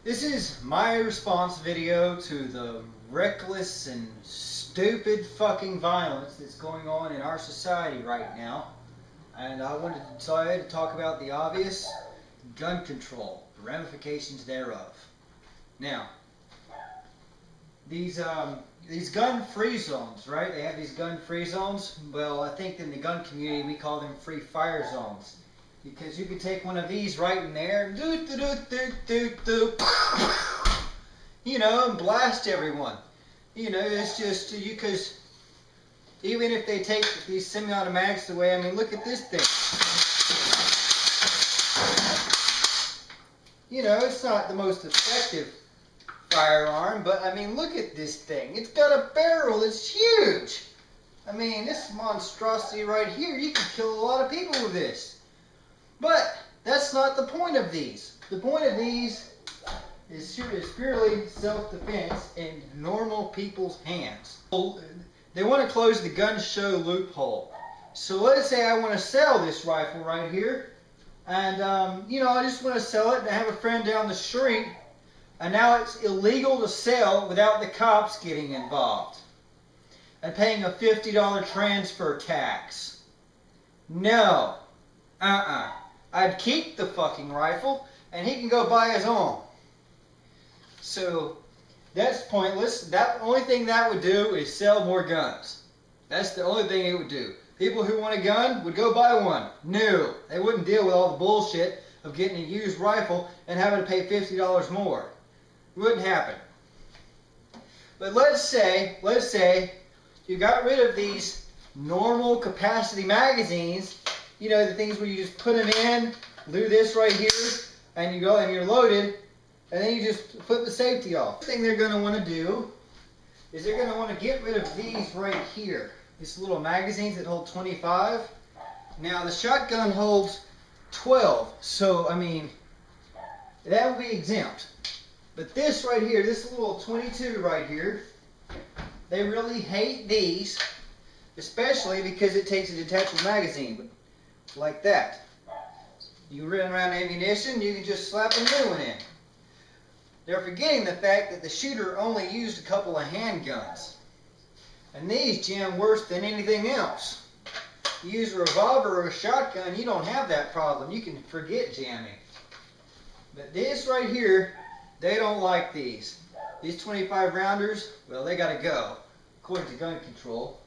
This is my response video to the reckless and stupid fucking violence that's going on in our society right now. And I wanted to decide to talk about the obvious: gun control, the ramifications thereof. Now, these gun-free zones, right? They have these gun-free zones. Well, I think in the gun community we call them free fire zones. Because you can take one of these right in there, you know, and blast everyone. You know, it's just, because even if they take these semi-automatics away, I mean, look at this thing. You know, it's not the most effective firearm, but I mean, look at this thing. It's got a barrel, it's huge. I mean, this monstrosity right here, you can kill a lot of people with this. But that's not the point of these. The point of these is purely self-defense in normal people's hands. They want to close the gun show loophole. So let's say I want to sell this rifle right here, and you know, I just want to sell it, and I have a friend down the street, and now it's illegal to sell without the cops getting involved and paying a $50 transfer tax. No. I'd keep the fucking rifle, and he can go buy his own. So that's pointless. The only thing that would do is sell more guns. That's the only thing it would do. People who want a gun would go buy one. No, they wouldn't deal with all the bullshit of getting a used rifle and having to pay $50 more. It wouldn't happen. But let's say you got rid of these normal capacity magazines. You know, the things where you just put them in, do this right here, and you go and you're loaded, and then you just put the safety off. The thing they're going to want to do is they're going to want to get rid of these right here. These little magazines that hold 25. Now the shotgun holds 12, so I mean, that would be exempt. But this right here, this little 22 right here, they really hate these, especially because it takes a detachable magazine. Like that. You run around ammunition, you can just slap a new one in. They're forgetting the fact that the shooter only used a couple of handguns. And these jam worse than anything else. You use a revolver or a shotgun, you don't have that problem. You can forget jamming. But this right here, they don't like these. These 25 rounders, well, they gotta go, according to gun control.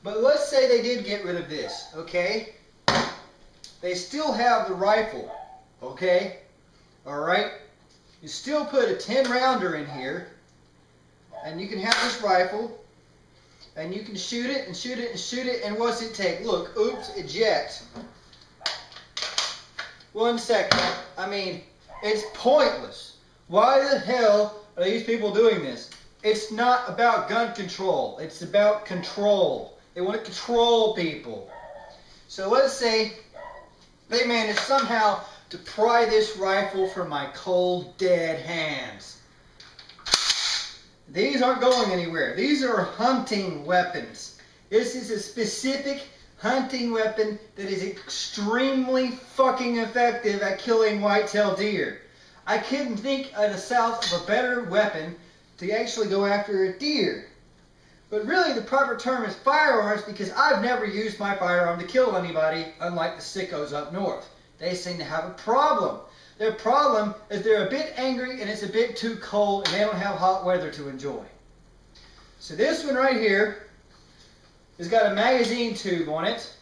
But let's say they did get rid of this, okay? They still have the rifle, okay? Alright? You still put a 10 rounder in here, and you can have this rifle, and you can shoot it, and shoot it, and shoot it, and what's it take? Look, oops, eject. 1 second. I mean, it's pointless. Why the hell are these people doing this? It's not about gun control. It's about control. They want to control people. So let's say they managed somehow to pry this rifle from my cold, dead hands. These aren't going anywhere. These are hunting weapons. This is a specific hunting weapon that is extremely fucking effective at killing white-tailed deer. I couldn't think of the south of a better weapon to actually go after a deer. But really the proper term is firearms, because I've never used my firearm to kill anybody, unlike the sickos up north. They seem to have a problem. Their problem is they're a bit angry and it's a bit too cold and they don't have hot weather to enjoy. So this one right here has got a magazine tube on it.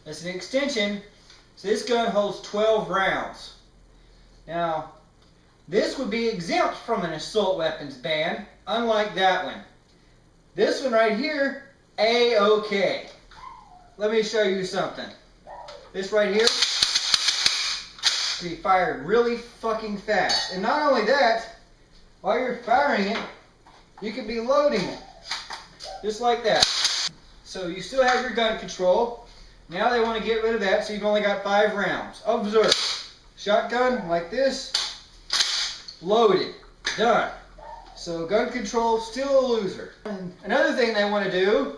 It's an extension, so this gun holds 12 rounds. Now, this would be exempt from an assault weapons ban, unlike that one. This one right here, A-OK. Let me show you something. This right here can be fired really fucking fast. And not only that, while you're firing it, you can be loading it. Just like that. So you still have your gun control. Now they want to get rid of that, so you've only got 5 rounds. Observe. Shotgun like this. Loaded. Done. So gun control, still a loser. Another thing they want to do,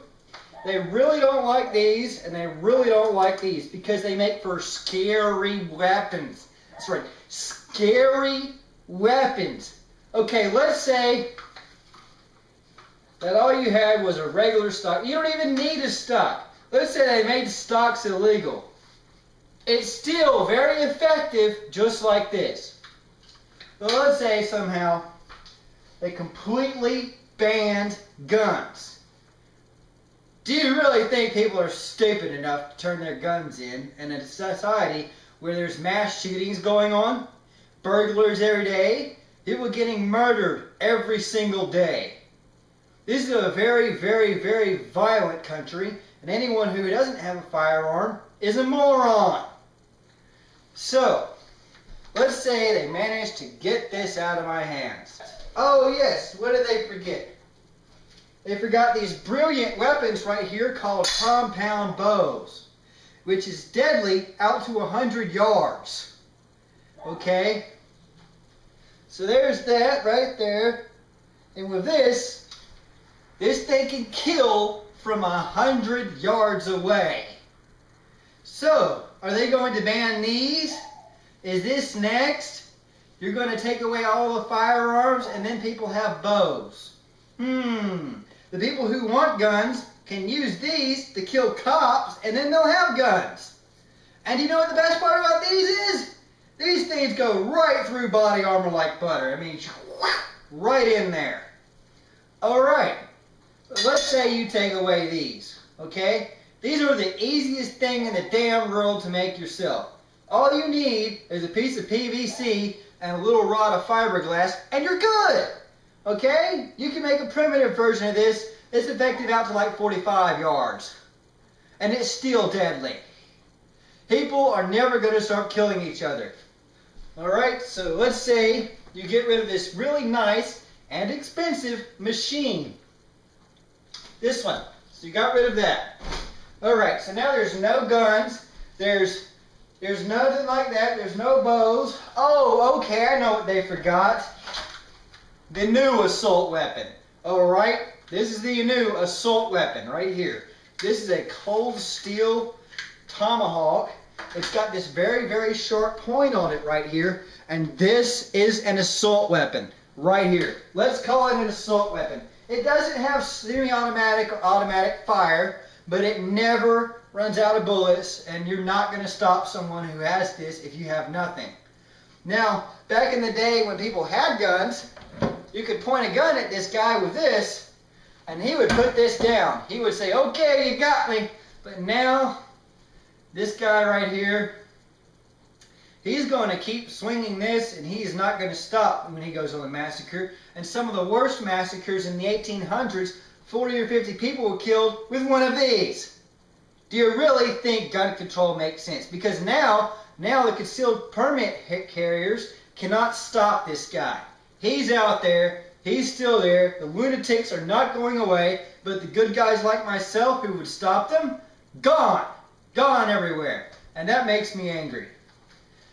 they really don't like these, and they really don't like these, because they make for scary weapons. That's right, scary weapons. Okay, let's say that all you had was a regular stock. You don't even need a stock. Let's say they made stocks illegal. It's still very effective, just like this. But let's say somehow they completely banned guns. Do you really think people are stupid enough to turn their guns in a society where there's mass shootings going on, burglars every day, people getting murdered every single day? This is a very, very, very violent country, and anyone who doesn't have a firearm is a moron. So, let's say they managed to get this out of my hands. Oh yes, what did they forget? They forgot these brilliant weapons right here called compound bows, which is deadly out to 100 yards. Okay? So there's that right there. And with this thing can kill from 100 yards away. So, are they going to ban these? Is this next? You're going to take away all the firearms and then people have bows. The people who want guns can use these to kill cops and then they'll have guns. And you know what the best part about these is? These things go right through body armor like butter. I mean, right in there. Alright, let's say you take away these, okay? These are the easiest thing in the damn world to make yourself. All you need is a piece of PVC and a little rod of fiberglass and you're good. Okay? You can make a primitive version of this. It's effective out to like 45 yards. And it's still deadly. People are never going to start killing each other. Alright, so let's say you get rid of this really nice and expensive machine. This one. So you got rid of that. Alright, so now there's no guns. There's nothing like that. There's no bows. Oh, okay, I know what they forgot. The new assault weapon. Alright, this is the new assault weapon right here. This is a cold steel tomahawk. It's got this very, very sharp point on it right here. And this is an assault weapon right here. Let's call it an assault weapon. It doesn't have semi-automatic or automatic fire, but it never runs out of bullets, and you're not going to stop someone who has this if you have nothing. Now, back in the day when people had guns, you could point a gun at this guy with this, and he would put this down. He would say, okay, you got me. But now, this guy right here, he's going to keep swinging this, and he's not going to stop when he goes on a massacre. And some of the worst massacres in the 1800s, 40 or 50 people were killed with one of these. Do you really think gun control makes sense? Because now the concealed permit carriers cannot stop this guy. He's out there. He's still there. The lunatics are not going away. But the good guys like myself who would stop them, gone. Gone everywhere. And that makes me angry.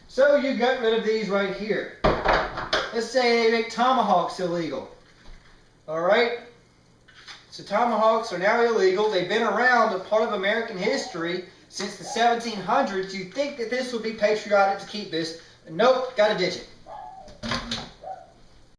So you got rid of these right here. Let's say they make tomahawks illegal. Alright? So tomahawks are now illegal. They've been around, a part of American history, since the 1700s. You'd think that this would be patriotic to keep this. Nope, gotta ditch it.